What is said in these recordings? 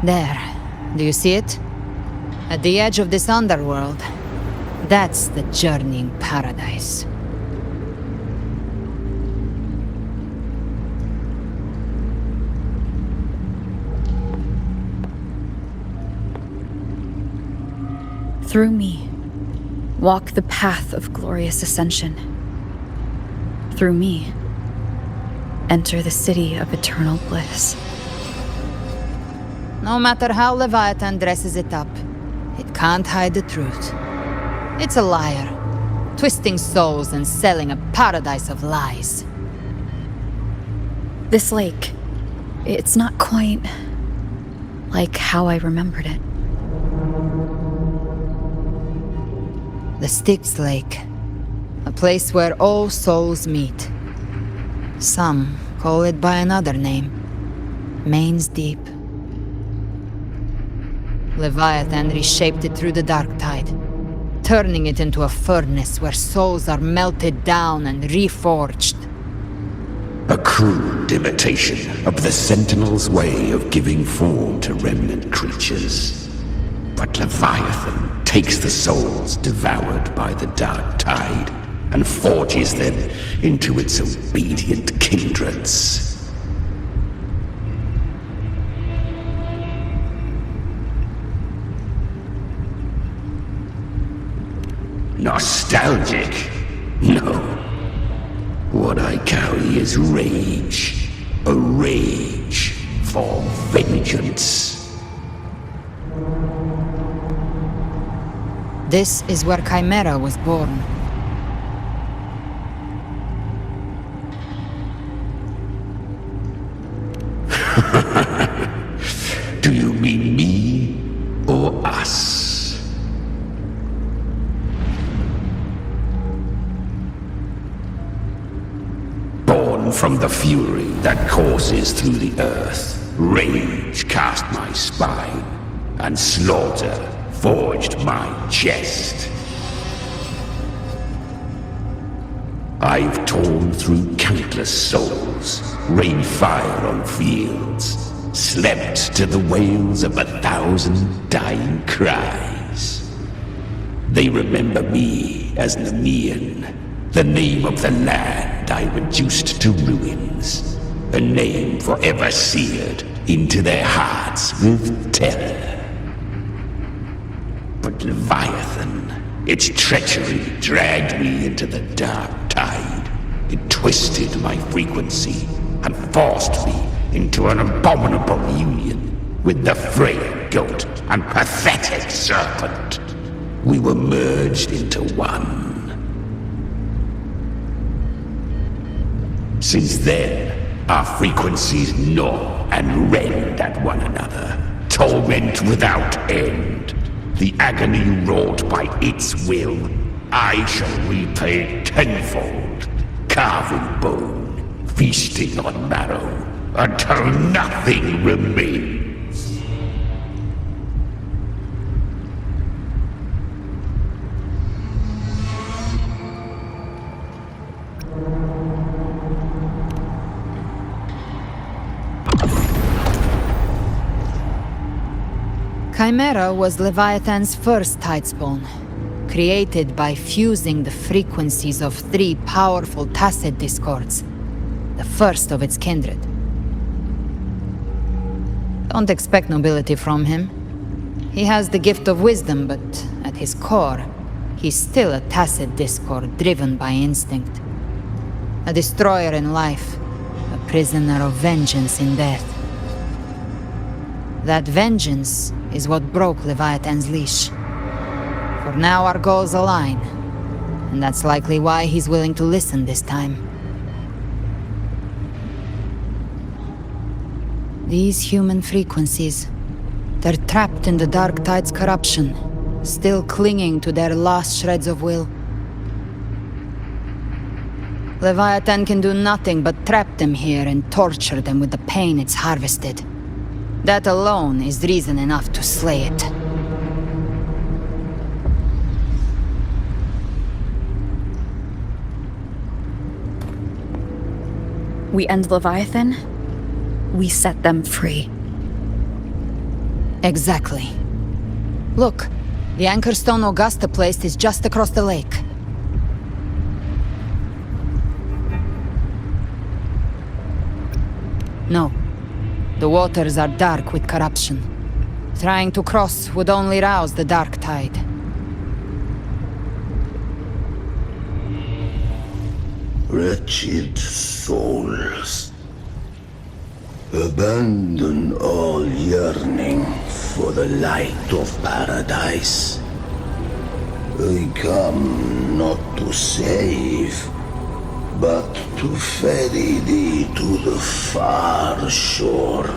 There. Do you see it? At the edge of this underworld. That's the journeying paradise. Through me, walk the path of glorious ascension. Through me, enter the city of eternal bliss. No matter how Leviathan dresses it up, it can't hide the truth. It's a liar, twisting souls and selling a paradise of lies. This lake, it's not quite like how I remembered it. The Styx Lake. A place where all souls meet. Some call it by another name. Main's Deep. Leviathan reshaped it through the dark tide, turning it into a furnace where souls are melted down and reforged. A crude imitation of the Sentinel's way of giving form to remnant creatures. But Leviathan takes the souls devoured by the dark tide and forges them into its obedient kindreds. Nostalgic? No. What I carry is rage. A rage for vengeance. This is where Chimera was born. Do you mean me or us? Born from the fury that courses through the earth, rage cast my spine, and slaughter forged my chest. I've torn through countless souls, rained fire on fields, slept to the wails of 1,000 dying cries. They remember me as Nemean, the name of the land I reduced to ruins, a name forever seared into their hearts with terror. But Leviathan, its treachery dragged me into the dark tide. It twisted my frequency and forced me into an abominable union with the frail goat and pathetic serpent. We were merged into one. Since then, our frequencies gnaw and rend at one another, torment without end. The agony wrought by its will, I shall repay tenfold, carving bone, feasting on marrow, until nothing remains. Chimera was Leviathan's first tidespawn, created by fusing the frequencies of 3 powerful tacit discords, the first of its kindred. Don't expect nobility from him. He has the gift of wisdom, but at his core, he's still a tacit discord driven by instinct. A destroyer in life, a prisoner of vengeance in death. That vengeance is what broke Leviathan's leash. For now our goals align, and that's likely why he's willing to listen this time. These human frequencies, they're trapped in the Dark Tide's corruption, still clinging to their last shreds of will. Leviathan can do nothing but trap them here and torture them with the pain it's harvested. That alone is reason enough to slay it. We end Leviathan, we set them free. Exactly. Look, the Anchorstone Augusta place is just across the lake. No. The waters are dark with corruption. Trying to cross would only rouse the dark tide. Wretched souls, abandon all yearning for the light of paradise. I come not to save, but to ferry thee to the far shore,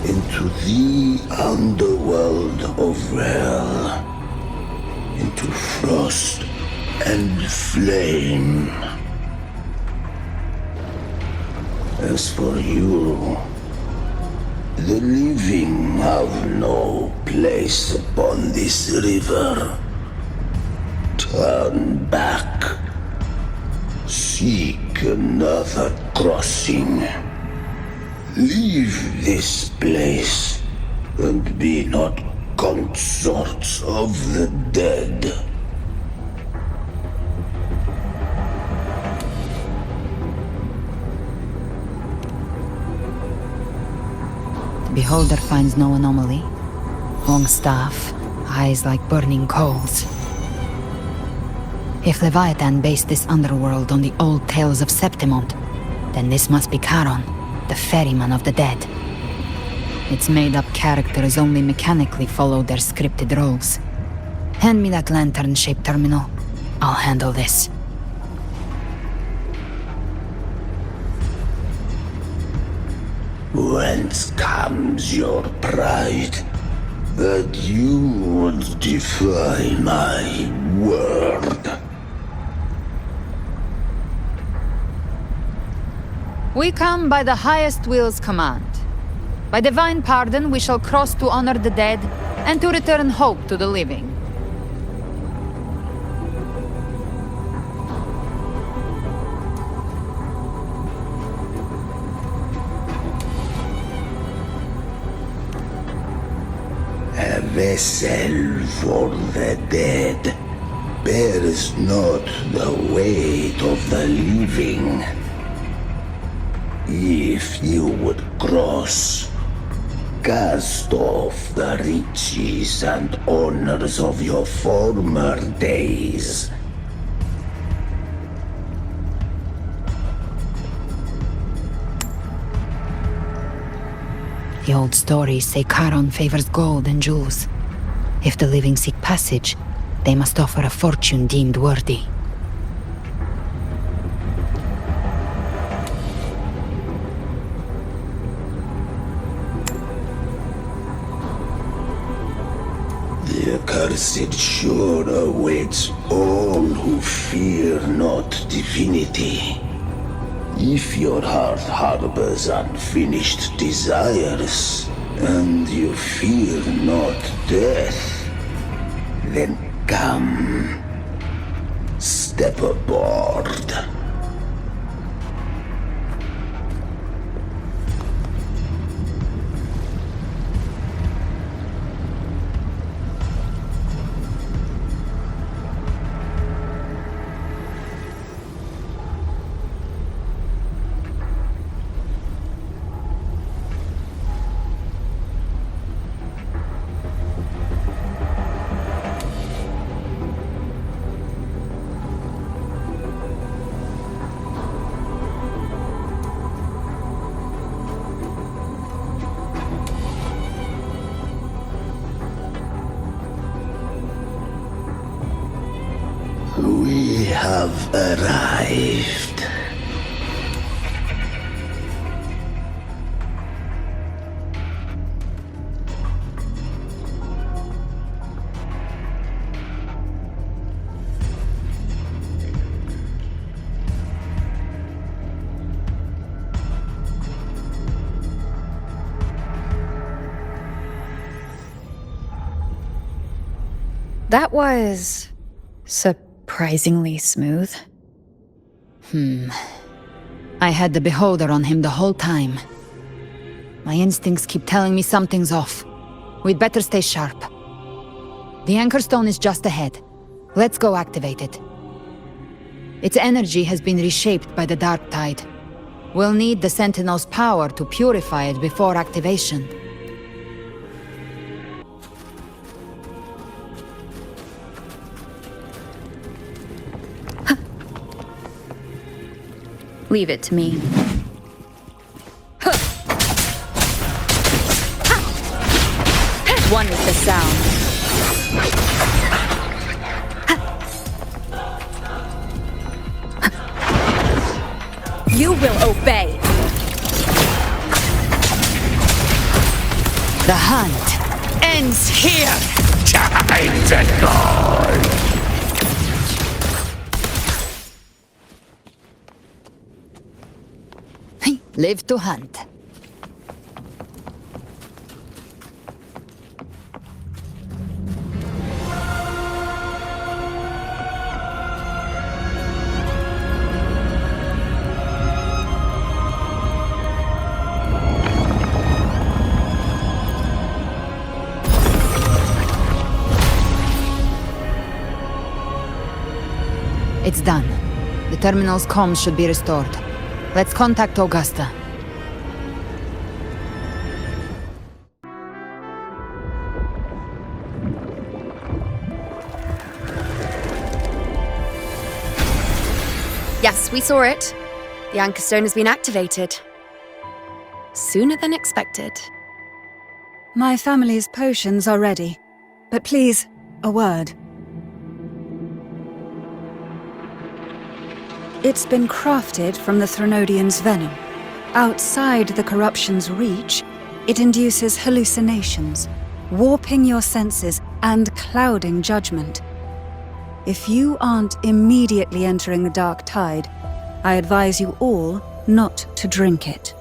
into the underworld of hell, into frost and flame. As for you, the living have no place upon this river. Turn back. Seek another crossing. Leave this place, and be not consorts of the dead. Beholder finds no anomaly. Long staff, eyes like burning coals. If Leviathan based this underworld on the old tales of Septimont, then this must be Charon, the ferryman of the dead. Its made-up characters only mechanically follow their scripted roles. Hand me that lantern-shaped terminal. I'll handle this. Whence comes your pride that you would defy my word? We come by the highest will's command. By divine pardon we shall cross to honor the dead, and to return hope to the living. A vessel for the dead bears not the weight of the living. If you would cross, cast off the riches and honors of your former days. The old stories say Charon favors gold and jewels. If the living seek passage, they must offer a fortune deemed worthy. The accursed sure awaits all who fear not divinity. If your heart harbors unfinished desires, and you fear not death, then come, step aboard. We have arrived. That was surprisingly smooth. I had the Beholder on him the whole time. My instincts keep telling me something's off. We'd better stay sharp. The Anchor Stone is just ahead. Let's go activate it. Its energy has been reshaped by the Dark Tide. We'll need the Sentinel's power to purify it before activation. Leave it to me. One is the sound. You will obey. The hunt ends here! Time to guard! Live to hunt. It's done. The terminal's comms should be restored. Let's contact Augusta. Yes, we saw it. The Anchor Stone has been activated. Sooner than expected. My family's potions are ready. But please, a word. It's been crafted from the Threnodian's venom. Outside the corruption's reach, it induces hallucinations, warping your senses and clouding judgment. If you aren't immediately entering the Dark Tide, I advise you all not to drink it.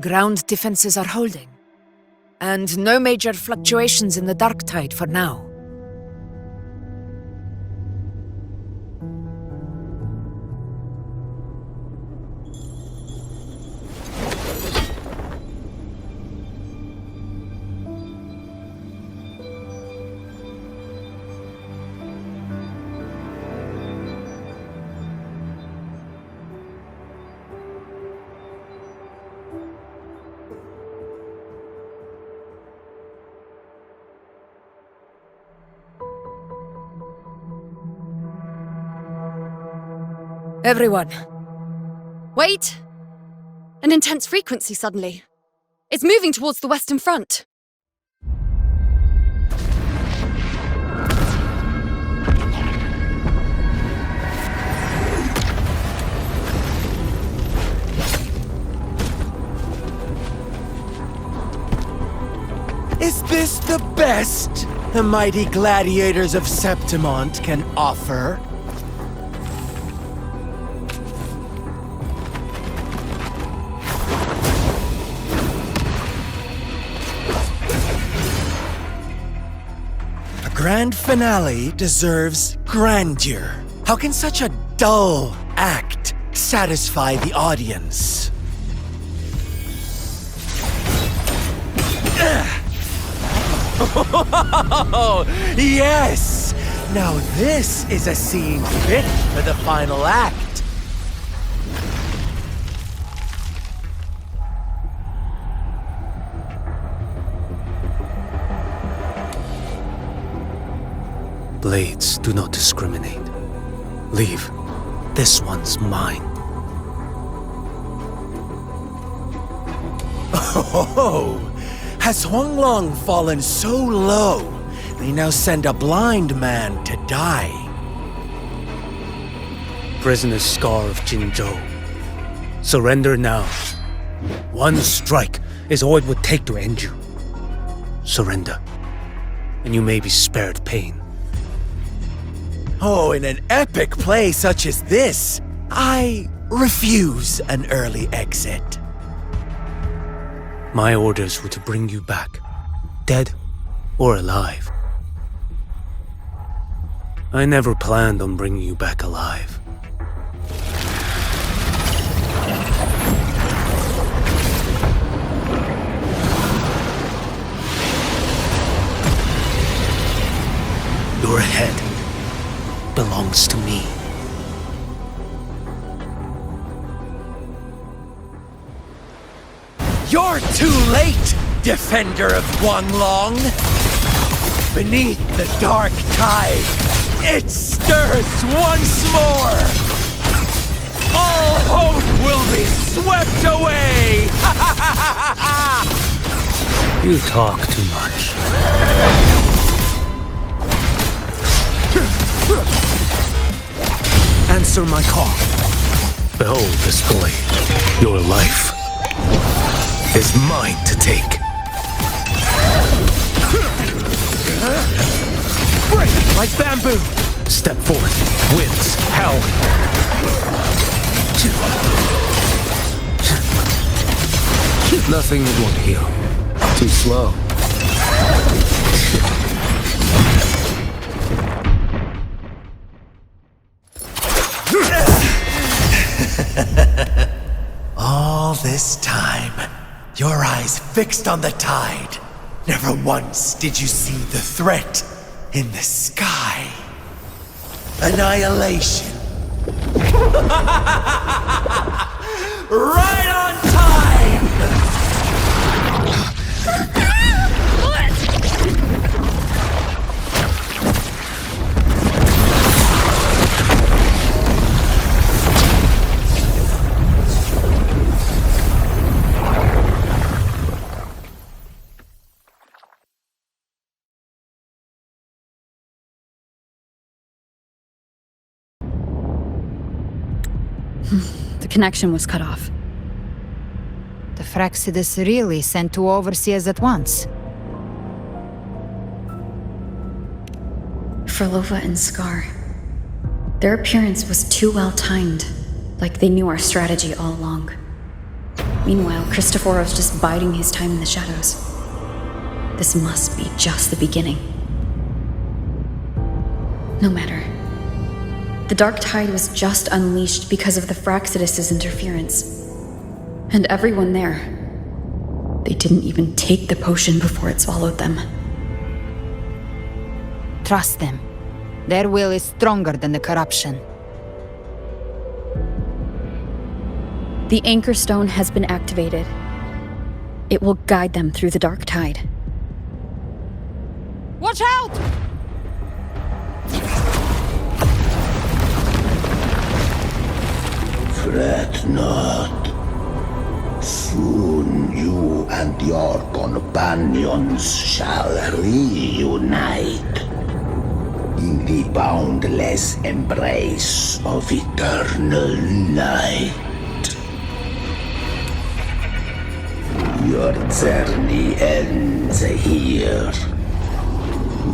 Ground defenses are holding. And no major fluctuations in the Dark Tide for now. Everyone. Wait! An intense frequency suddenly. It's moving towards the Western Front. Is this the best the mighty gladiators of Septimont can offer? A grand finale deserves grandeur. How can such a dull act satisfy the audience? Oh, yes! Now this is a scene fit for the final act. Blades do not discriminate. Leave. This one's mine. Oh! Has Huanglong fallen so low, they now send a blind man to die? Prisoner's Scar of Jinzhou. Surrender now. One strike is all it would take to end you. Surrender, and you may be spared pain. Oh, in an epic play such as this, I refuse an early exit. My orders were to bring you back, dead or alive. I never planned on bringing you back alive. Your head belongs to me. You're too late, defender of Guanglong! Beneath the dark tide, it stirs once more! All hope will be swept away! You talk too much. Answer my call. Behold this blade. Your life is mine to take. Break like bamboo! Step forth. Winds. Hell. Nothing won't heal. Too slow. All this time, your eyes fixed on the tide. Never once did you see the threat in the sky. Annihilation. Right on time! The connection was cut off. The Fraxidus really sent two overseers at once. Frolova and Scar. Their appearance was too well timed, like they knew our strategy all along. Meanwhile, Christophorov's just biding his time in the shadows. This must be just the beginning. No matter. The Dark Tide was just unleashed because of the Fraxidus' interference. And everyone there, they didn't even take the potion before it swallowed them. Trust them. Their will is stronger than the corruption. The Anchor Stone has been activated. It will guide them through the Dark Tide. Watch out! Fret not. Soon you and your companions shall reunite in the boundless embrace of eternal night. Your journey ends here.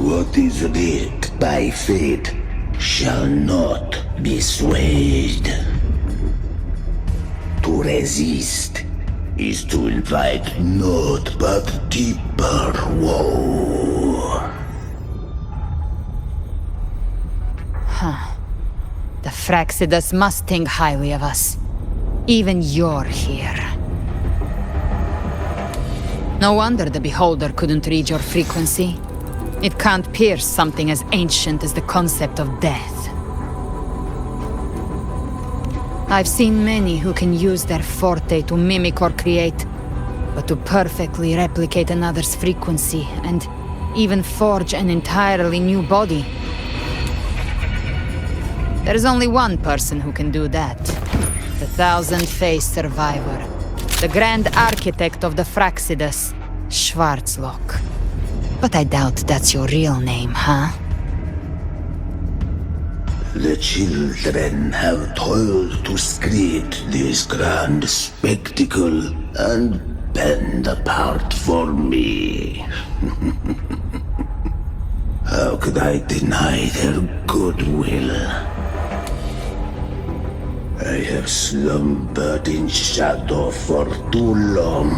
What is writ by fate shall not be swayed. To resist is to invite naught but deeper woe. The Fraxidus must think highly of us. Even you're here. No wonder the Beholder couldn't read your frequency. It can't pierce something as ancient as the concept of death. I've seen many who can use their forte to mimic or create, but to perfectly replicate another's frequency and even forge an entirely new body. There's only one person who can do that. The thousand-faced survivor. The grand architect of the Fraxidus, Schwarzlock. But I doubt that's your real name, huh? The children have toiled to create this grand spectacle and bend apart for me. How could I deny their goodwill? I have slumbered in shadow for too long.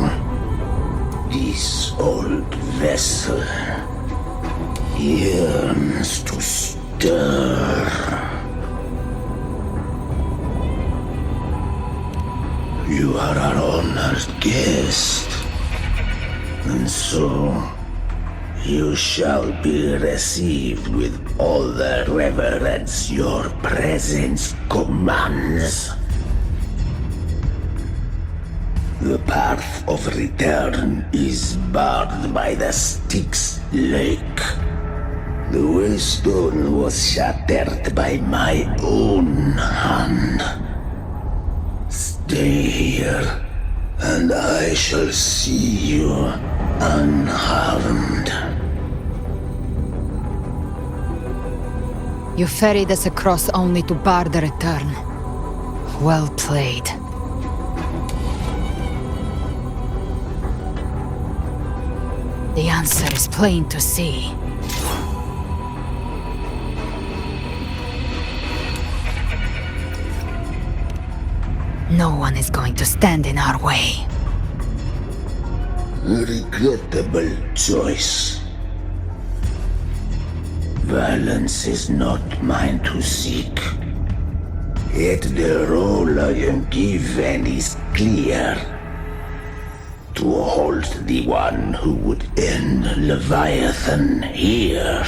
This old vessel yearns to stir. You are our honored guest, and so You shall be received with all the reverence your presence commands. The path of return is barred by the Styx Lake. The waystone was shattered by my own hand. Stay here, and I shall see you unharmed. You ferried us across only to bar the return. Well played. The answer is plain to see. No one is going to stand in our way. A regrettable choice. Violence is not mine to seek. Yet the role I am given is clear. To halt the one who would end Leviathan here.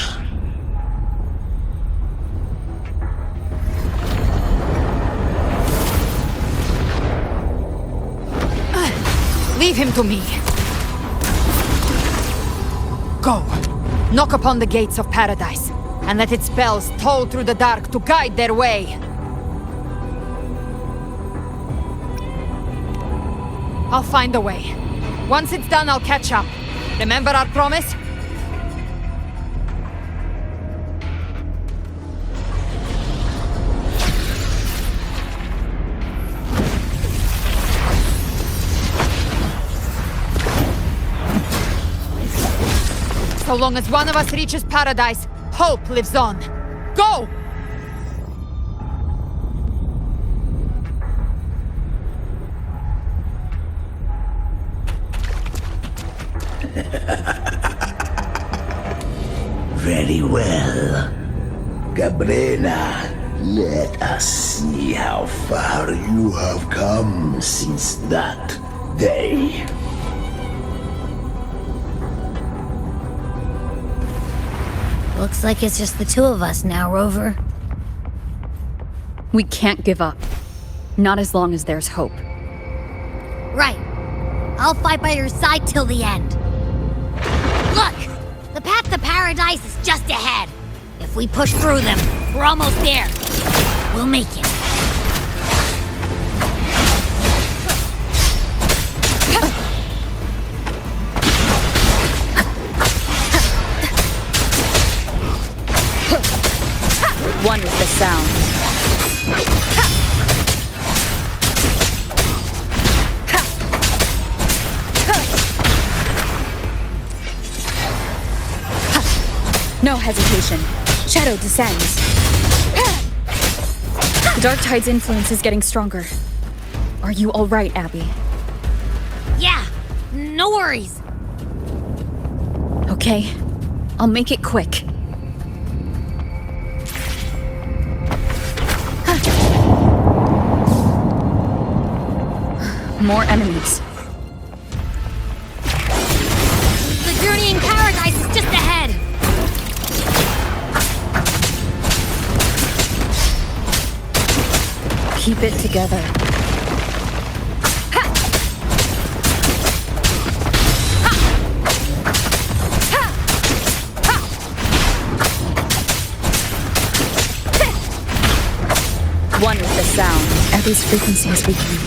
Leave him to me. Go. Knock upon the gates of paradise, and let its bells toll through the dark to guide their way. I'll find a way. Once it's done, I'll catch up. Remember our promise? So long as one of us reaches paradise, hope lives on. Go! Very well. Cabrera, let us see how far you have come since that day. Looks like it's just the two of us now, Rover. We can't give up. Not as long as there's hope. Right. I'll fight by your side till the end. Look! The path to paradise is just ahead. If we push through them, we're almost there. We'll make it. One with the sound. No hesitation. Shadow descends. The Dark Tide's influence is getting stronger. Are you all right, Abby? Yeah, no worries. Okay, I'll make it quick. More enemies. The journey in paradise is just ahead. Keep it together. One with the sound. Abby's frequency is weakening.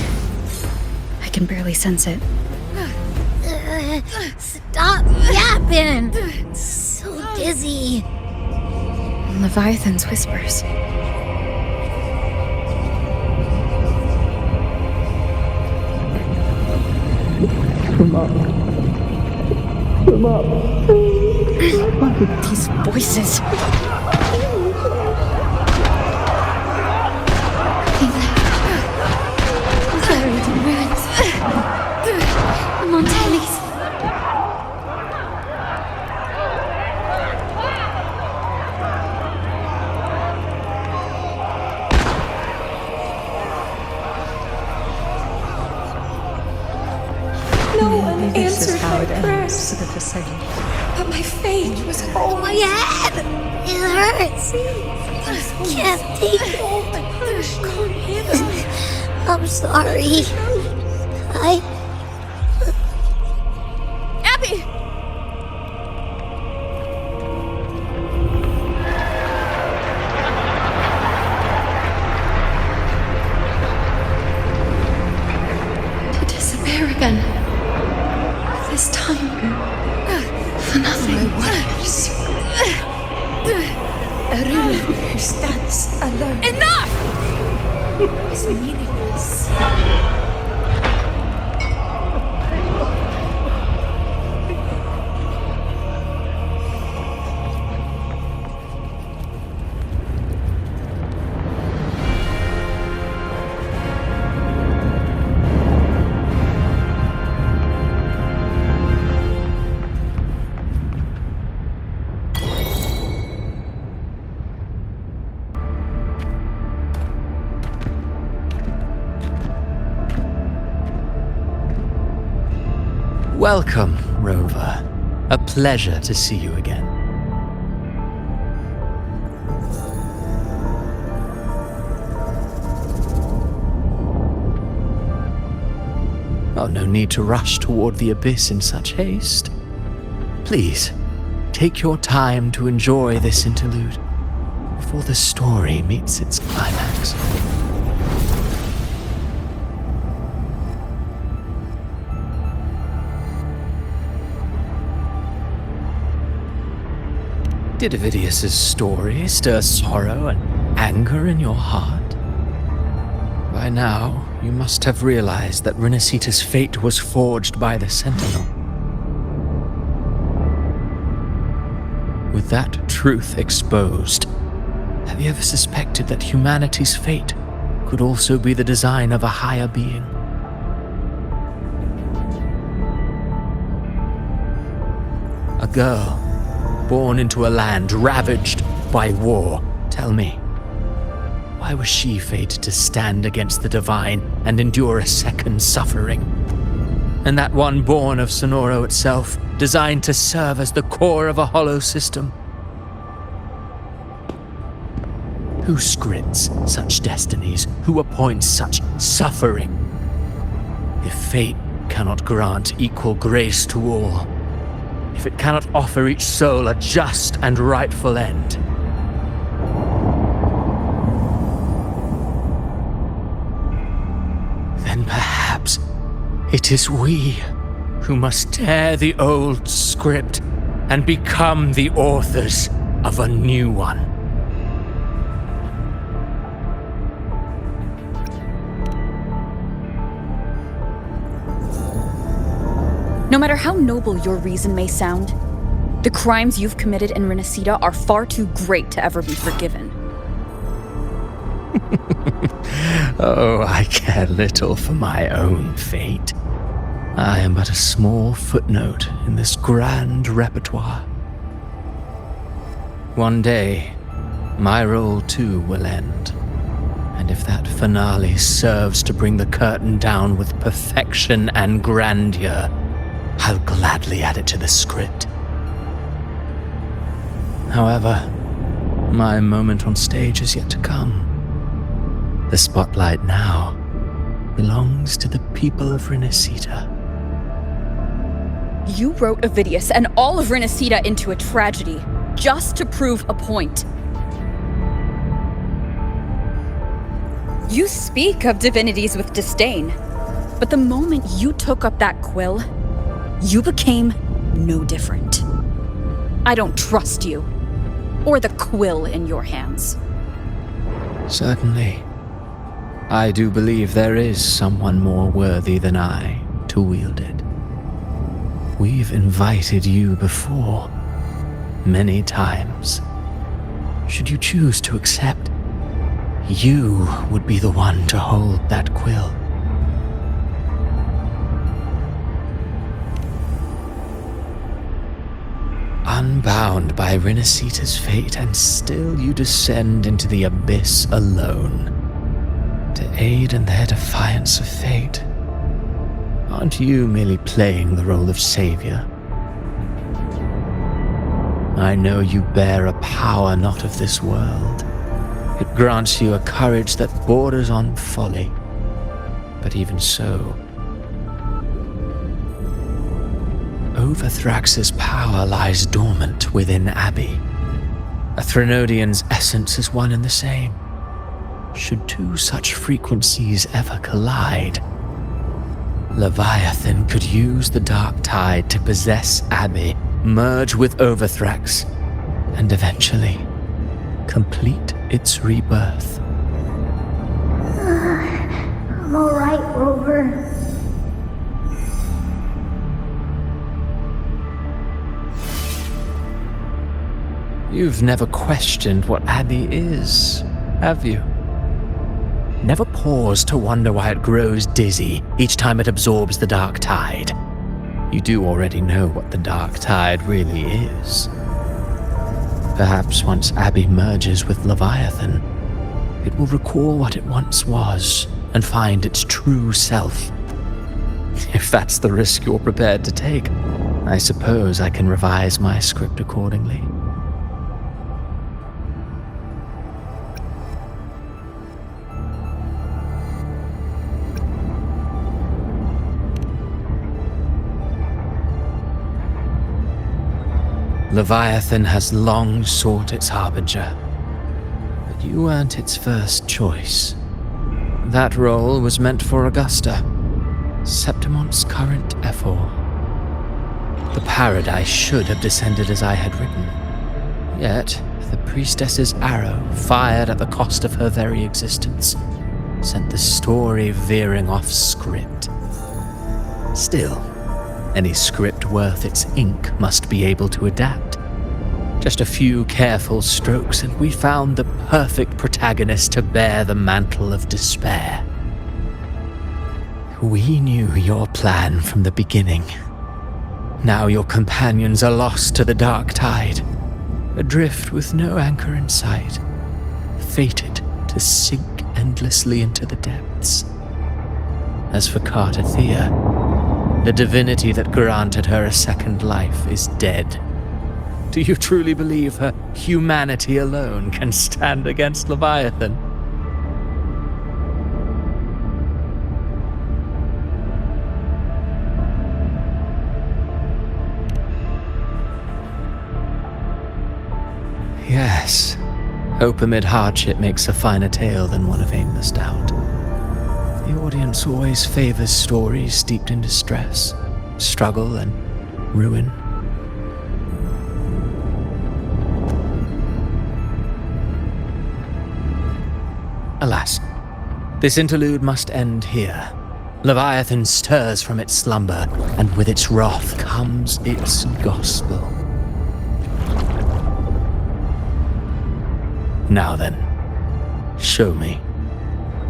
I can barely sense it. Stop yapping! So dizzy. Leviathan's whispers. These voices. I'm on tennies. No one answered my bowed ends to the Forsaken. But my fate was all my head. It hurts. I can't take it. I'm sorry. Abby! To disappear again. This time, for nothing. A ruler who stands alone Enough! is meaningless. Welcome, Rover. A pleasure to see you again. Oh, no need to rush toward the abyss in such haste. Please, take your time to enjoy this interlude before the story meets its climax. Did Avidius's story stir sorrow and anger in your heart? By now, you must have realized that Renacita's fate was forged by the Sentinel. With that truth exposed, have you ever suspected that humanity's fate could also be the design of a higher being? A girl born into a land ravaged by war. Tell me, why was she fated to stand against the divine and endure a second suffering? And that one born of Sonoro itself, designed to serve as the core of a hollow system? Who scripts such destinies? Who appoints such suffering? If fate cannot grant equal grace to all, if it cannot offer each soul a just and rightful end, then perhaps it is we who must tear the old script and become the authors of a new one. No matter how noble your reason may sound, the crimes you've committed in Renacita are far too great to ever be forgiven. Oh, I care little for my own fate. I am but a small footnote in this grand repertoire. One day, my role too will end. And if that finale serves to bring the curtain down with perfection and grandeur, I'll gladly add it to the script. However, my moment on stage is yet to come. The spotlight now belongs to the people of Renacita. You wrote Avidius and all of Renacita into a tragedy, just to prove a point. You speak of divinities with disdain, but the moment you took up that quill, you became no different. I don't trust you, or the quill in your hands. Certainly. I do believe there is someone more worthy than I to wield it. We've invited you before, many times. Should you choose to accept, you would be the one to hold that quill. Unbound by Renacita's fate, and still you descend into the abyss alone, to aid in their defiance of fate. Aren't you merely playing the role of savior? I know you bear a power not of this world. It grants you a courage that borders on folly. But even so, Overthrax's power lies dormant within Abby. A Threnodian's essence is one and the same. Should two such frequencies ever collide, Leviathan could use the dark tide to possess Abby, merge with Overthrax, and eventually complete its rebirth. I'm alright, Rover. You've never questioned what Abby is, have you? Never paused to wonder why it grows dizzy each time it absorbs the dark tide. You do already know what the dark tide really is. Perhaps once Abby merges with Leviathan, it will recall what it once was and find its true self. If that's the risk you're prepared to take, I suppose I can revise my script accordingly. Leviathan has long sought its harbinger, but you weren't its first choice. That role was meant for Augusta, Septimont's current Ephor. The paradise should have descended as I had written, yet the priestess's arrow, fired at the cost of her very existence, sent the story veering off script. Still, any script worth its ink must be able to adapt. Just a few careful strokes and we found the perfect protagonist to bear the mantle of despair. We knew your plan from the beginning. Now your companions are lost to the dark tide, adrift with no anchor in sight, fated to sink endlessly into the depths. As for Cartathea, the divinity that granted her a second life is dead. Do you truly believe her humanity alone can stand against Leviathan? Yes, hope amid hardship makes a finer tale than one of aimless doubt. The audience always favors stories steeped in distress, struggle, and ruin. Alas, this interlude must end here. Leviathan stirs from its slumber, and with its wrath comes its gospel. Now then, show me.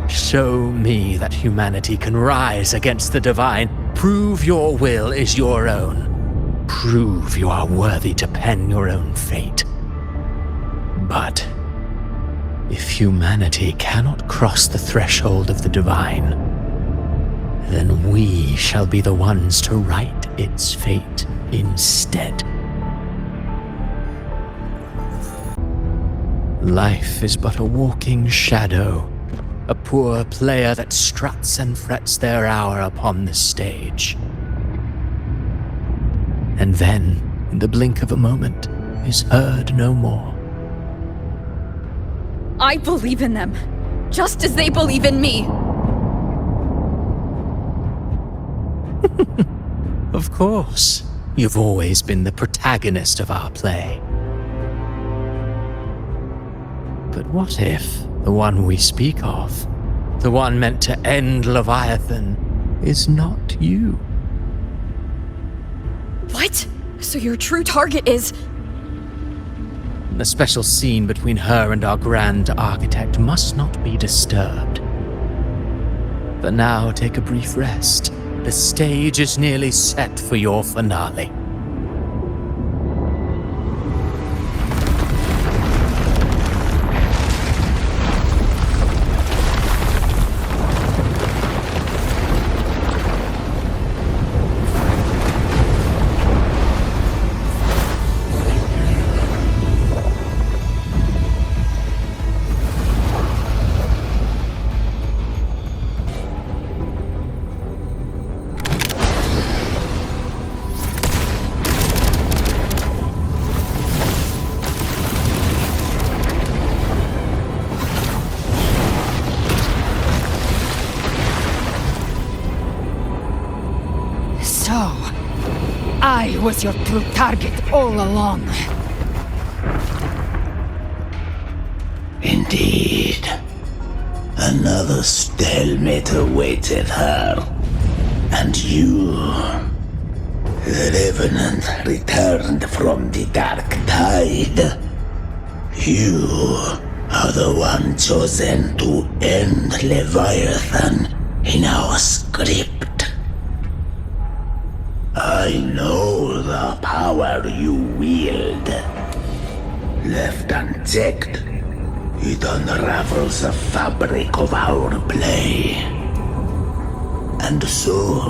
Show me that humanity can rise against the divine. Prove your will is your own. Prove you are worthy to pen your own fate. But if humanity cannot cross the threshold of the divine, then we shall be the ones to write its fate instead. Life is but a walking shadow, a poor player that struts and frets their hour upon the stage. And then, in the blink of a moment, is heard no more. I believe in them, just as they believe in me. Of course. You've always been the protagonist of our play. But what if the one we speak of, the one meant to end Leviathan, is not you? What? So your true target is... The special scene between her and our grand architect must not be disturbed. But now take a brief rest. The stage is nearly set for your finale. was your true target all along. Indeed. Another stalemate awaited her. And you... The Revenant returned from the Dark Tide. You are the one chosen to end Leviathan in our script. I know the power you wield. Left unchecked, it unravels the fabric of our play. And so,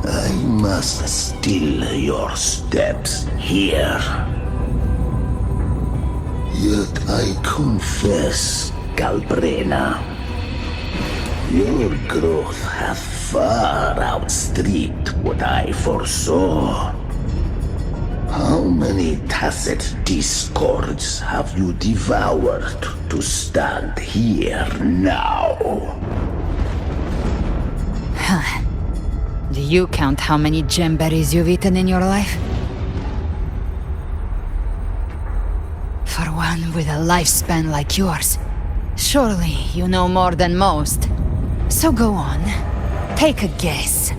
I must still your steps here. Yet I confess, Galbrena, your growth hath far outstripped what I foresaw. How many tacit discords have you devoured to stand here now? Huh. Do you count how many gemberries you've eaten in your life? For one with a lifespan like yours, surely you know more than most. So go on, take a guess.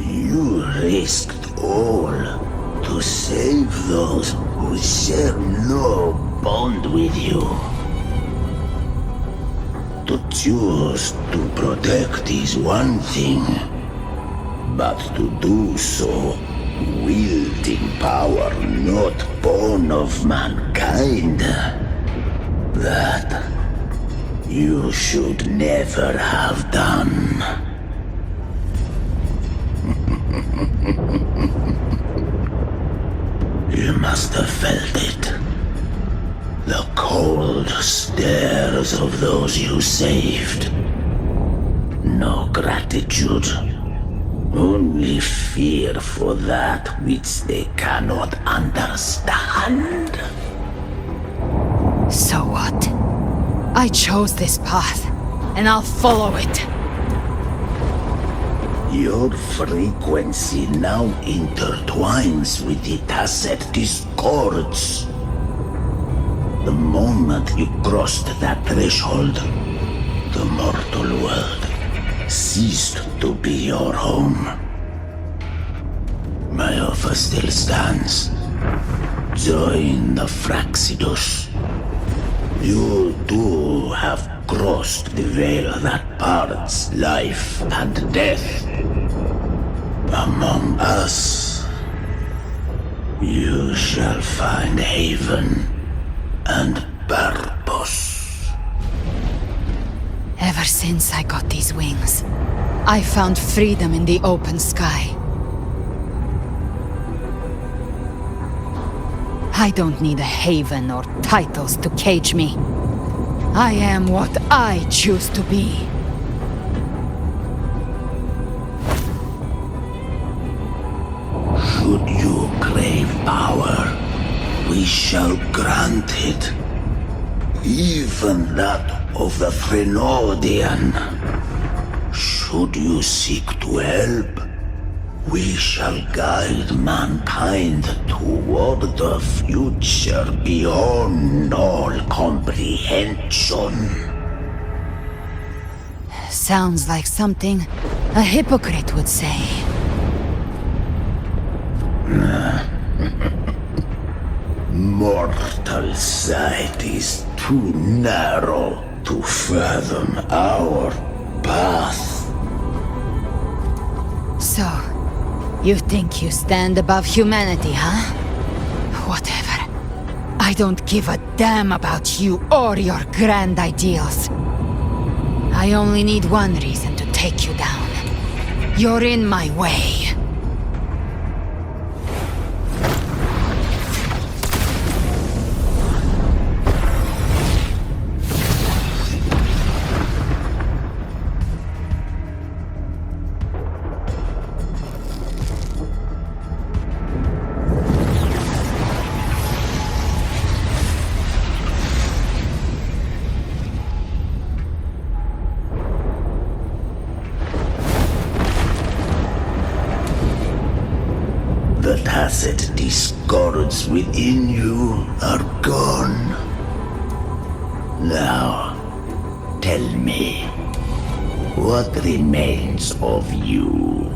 You risked all to save those who share no bond with you. To choose to protect is one thing, but to do so wielding power not born of mankind, that you should never have done. You must have felt it. The cold stares of those you saved. No gratitude. Only fear for that which they cannot understand. So what? I chose this path, and I'll follow it. Your frequency now intertwines with the tacit discords. The moment you crossed that threshold, the mortal world ceased to be your home. My offer still stands. Join the Fraxidus. You too have crossed the veil that parts life and death. Among us, you shall find haven and purpose. Ever since I got these wings, I found freedom in the open sky. I don't need a haven or titles to cage me. I am what I choose to be. Should you crave power, we shall grant it. Even that of the Frenodian. Should you seek to help, we shall guide mankind toward the future beyond all comprehension. Sounds like something a hypocrite would say. Mortal sight is too narrow to fathom our path. So, you think you stand above humanity, huh? Whatever. I don't give a damn about you or your grand ideals. I only need one reason to take you down. You're in my way. accursed discords within you are gone. Now, tell me, what remains of you?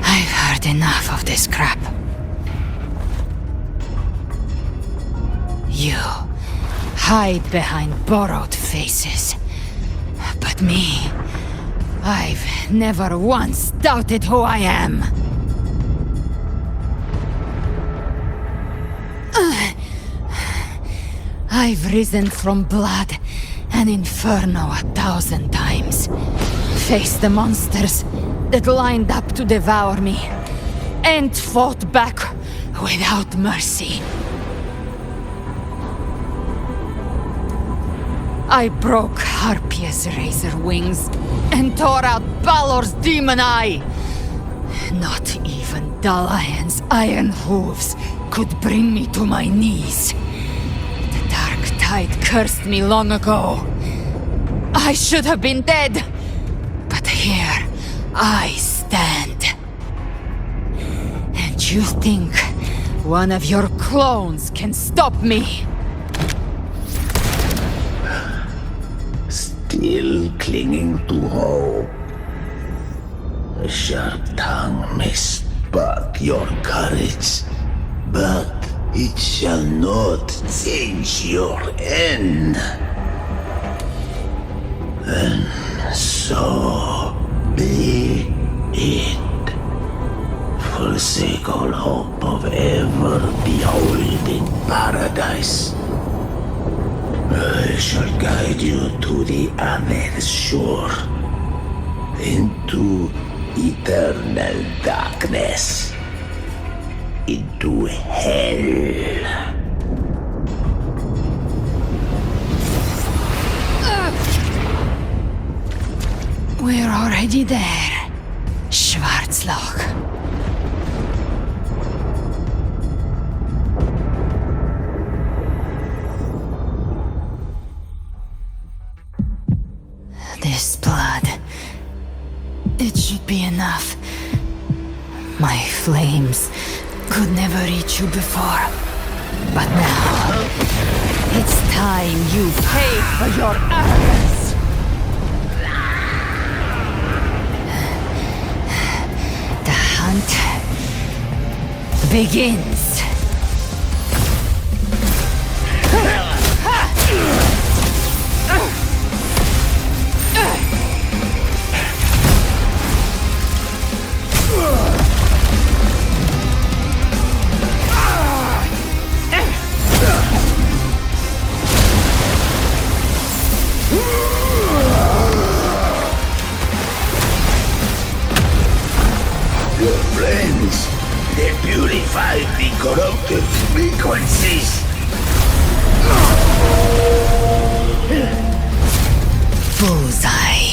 I've heard enough of this crap. You hide behind borrowed faces. But me, I've never once doubted who I am. I've risen from blood and inferno 1,000 times. Faced the monsters that lined up to devour me, and fought back without mercy. I broke Harpia's razor wings and tore out Balor's demon eye. Not even Dalahan's iron hooves could bring me to my knees. The dark tide cursed me long ago. I should have been dead, but here I stand. And you think one of your clones can stop me? Still clinging to hope. A sharp tongue may spark your courage, but it shall not change your end. And so be it. Forsake all hope of ever beholding paradise. I shall guide you to the other shore, into eternal darkness, into hell. We're already there, Schwarzloch. This blood, it should be enough. My flames could never reach you before, but now it's time you pay for your arrogance. The hunt begins. Your friends, they purify the corrupted frequencies. Bullseye.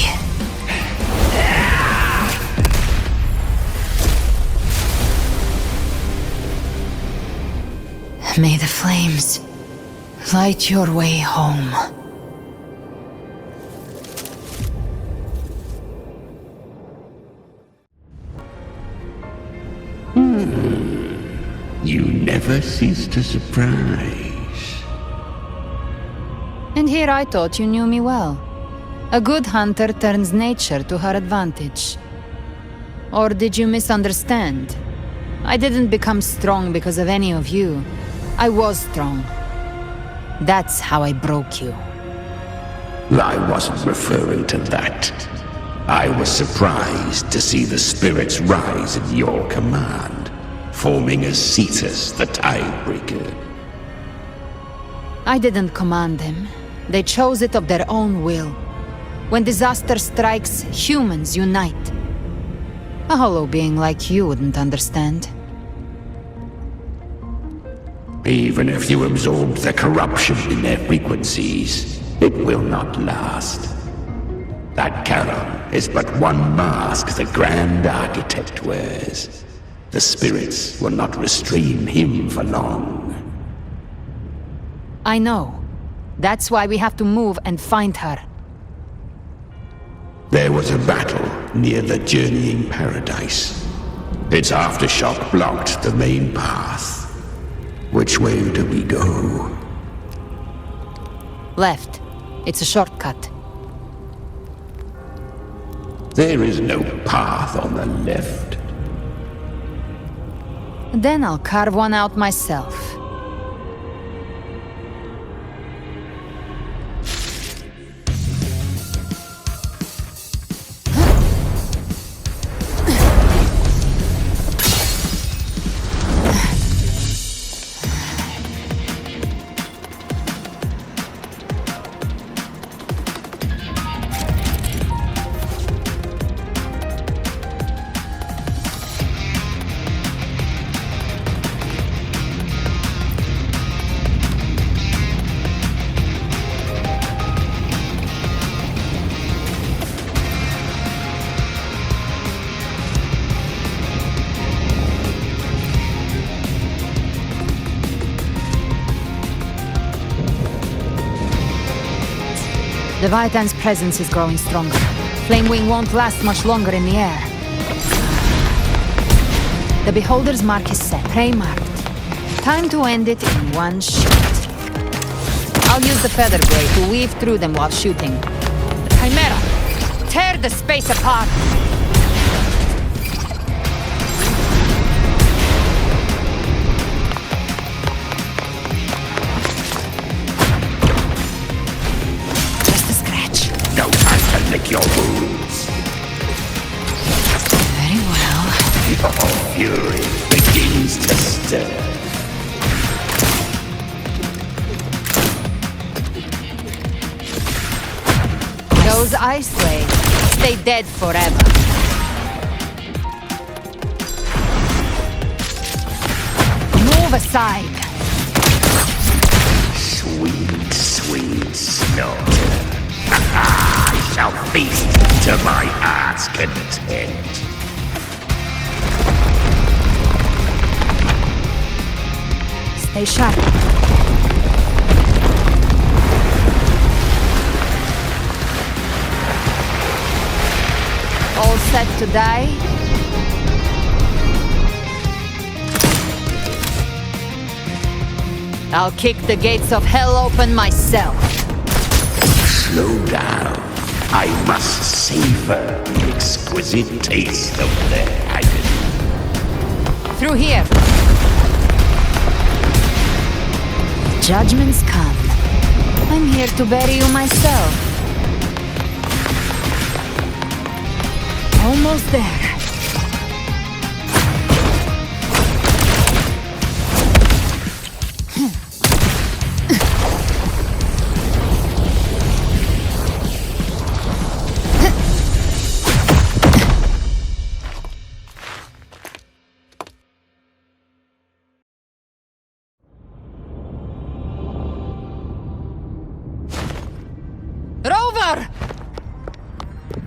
May the flames light your way home. You never cease to surprise. And here I thought you knew me well. A good hunter turns nature to her advantage. Or did you misunderstand? I didn't become strong because of any of you. I was strong. That's how I broke you. I wasn't referring to that. I was surprised to see the spirits rise at your command, forming as Cetus the Tidebreaker. I didn't command them. They chose it of their own will. When disaster strikes, humans unite. A hollow being like you wouldn't understand. Even if you absorb the corruption in their frequencies, it will not last. That Charon is but one mask the Grand Architect wears. The spirits will not restrain him for long. I know. That's why we have to move and find her. There was a battle near the Journeying Paradise. Its aftershock blocked the main path. Which way do we go? Left. It's a shortcut. There is no path on the left. Then I'll carve one out myself. The Leviathan's presence is growing stronger. Flamewing won't last much longer in the air. The Beholder's mark is set, prey marked. Time to end it in one shot. I'll use the Feather Blade to weave through them while shooting. Chimera! Tear the space apart! Lick your wounds. Very well. Your fury begins to stir. Those ice blades stay dead forever. Move aside. Sweet, sweet slaughter. I shall feast to my heart's content. Stay sharp. All set to die? I'll kick the gates of hell open myself. Slow down. I must savor the exquisite taste of their agony. Through here. Judgments come. I'm here to bury you myself. Almost there.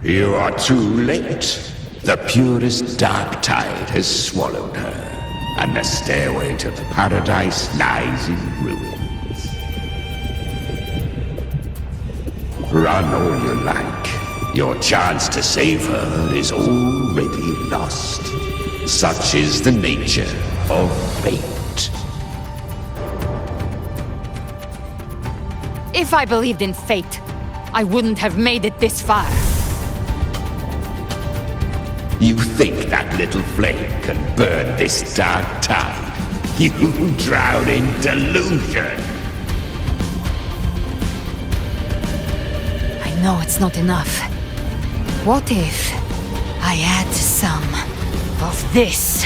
You are too late. The purest dark tide has swallowed her, and the stairway to the paradise lies in ruins. Run all you like. Your chance to save her is already lost. Such is the nature of fate. If I believed in fate, I wouldn't have made it this far. You think that little flame can burn this dark tide? You drown in delusion! I know it's not enough. What if I add some of this?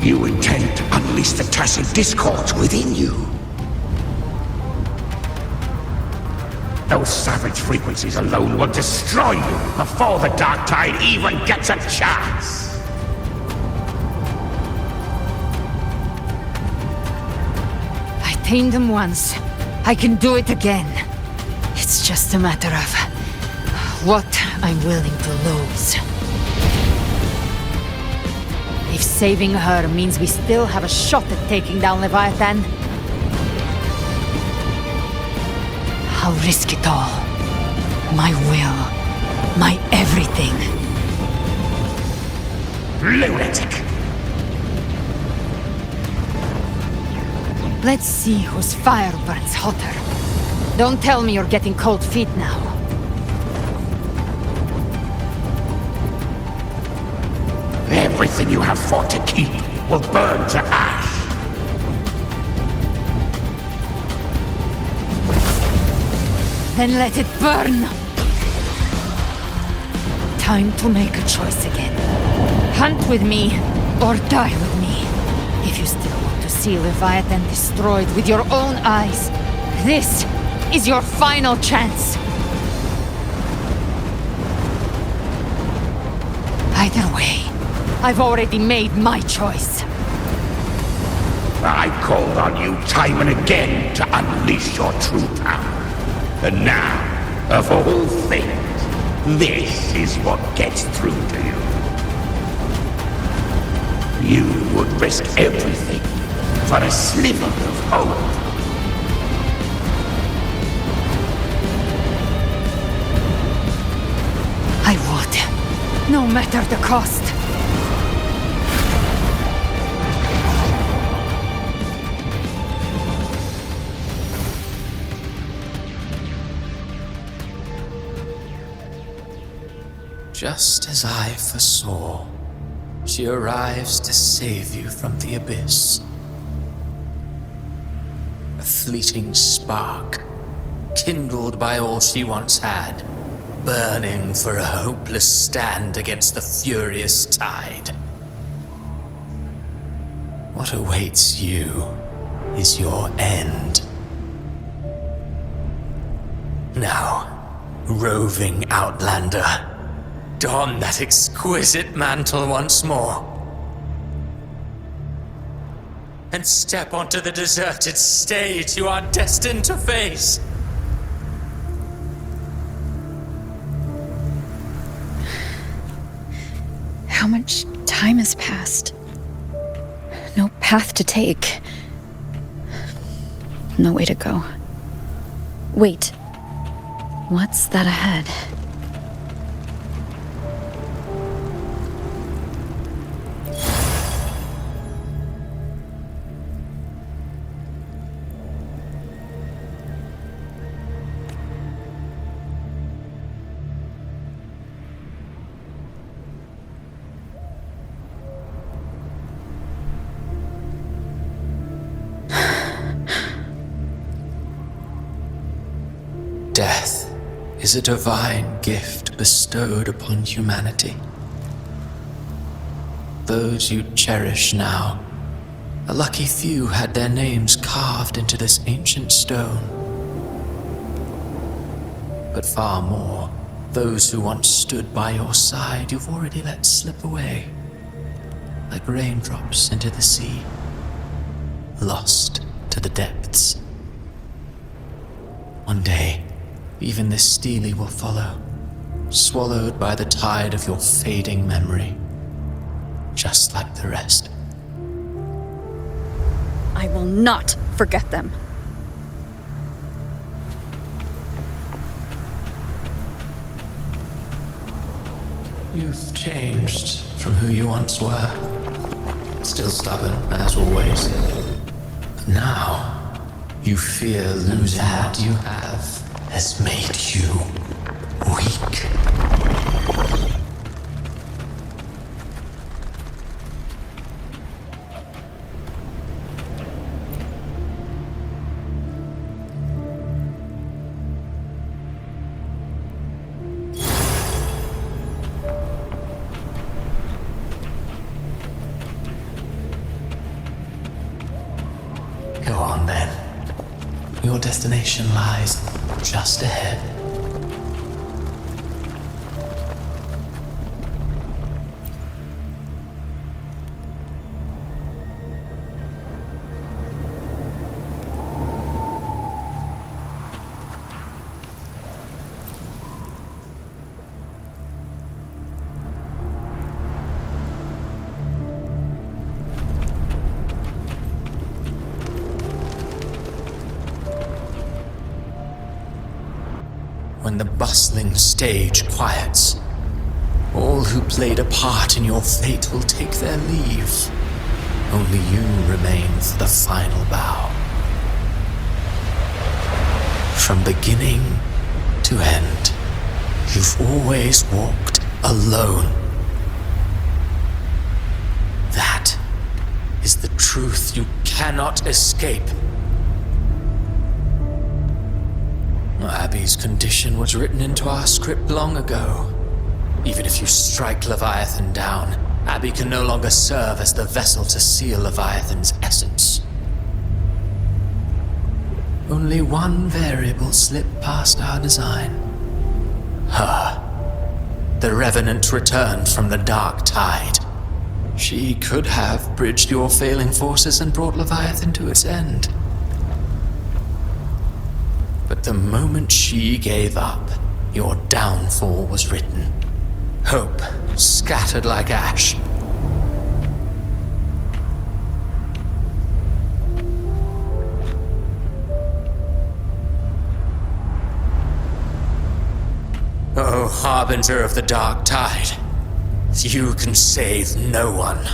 You intend to unleash the tacit discords within you. Those savage frequencies alone will destroy you before the dark tide even gets a chance. I tamed them once. I can do it again. It's just a matter of what I'm willing to lose. If saving her means we still have a shot at taking down Leviathan, I'll risk it all. My will. My everything. Lunatic! Let's see whose fire burns hotter. Don't tell me you're getting cold feet now. Everything you have fought to keep will burn to ash. Then let it burn! Time to make a choice again. Hunt with me, or die with me. If you still want to see Leviathan destroyed with your own eyes, this is your final chance. Either way, I've already made my choice. I called on you time and again to unleash your true power. And now, of all things, this is what gets through to you. You would risk everything for a sliver of hope. I would, no matter the cost. Just as I foresaw, she arrives to save you from the abyss. A fleeting spark, kindled by all she once had, burning for a hopeless stand against the furious tide. What awaits you is your end. Now, roving outlander, don that exquisite mantle once more. And step onto the deserted stage you are destined to face. How much time has passed? No path to take. No way to go. Wait. What's that ahead? Death is a divine gift bestowed upon humanity. Those you cherish now, a lucky few had their names carved into this ancient stone. But far more, those who once stood by your side you've already let slip away, like raindrops into the sea, lost to the depths. One day, even this Steely will follow, swallowed by the tide of your fading memory, just like the rest. I will not forget them. You've changed from who you once were. Still stubborn, as always. But now, you fear losing what you have has made you weak. Go on then. Your destination lies just ahead. when the bustling stage quiets. All who played a part in your fate will take their leave. Only you remain for the final bow. From beginning to end, you've always walked alone. That is the truth you cannot escape. Abby's condition was written into our script long ago. Even if you strike Leviathan down, Abby can no longer serve as the vessel to seal Leviathan's essence. Only one variable slipped past our design. Her. The Revenant returned from the dark tide. She could have bridged your failing forces and brought Leviathan to its end. But the moment she gave up, your downfall was written. Hope scattered like ash. Oh, harbinger of the dark tide, you can save no one.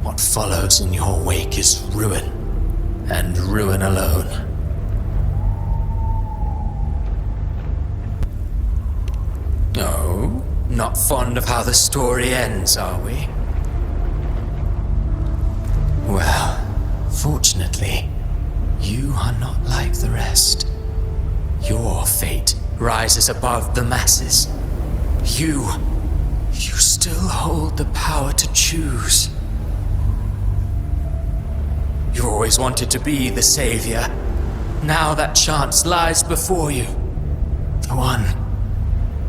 What follows in your wake is ruin, and ruin alone. No, not fond of how the story ends, are we? Well, fortunately, you are not like the rest. Your fate rises above the masses. You still hold the power to choose. You always wanted to be the savior. Now that chance lies before you. The one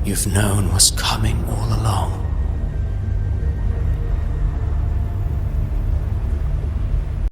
you've known was coming all along.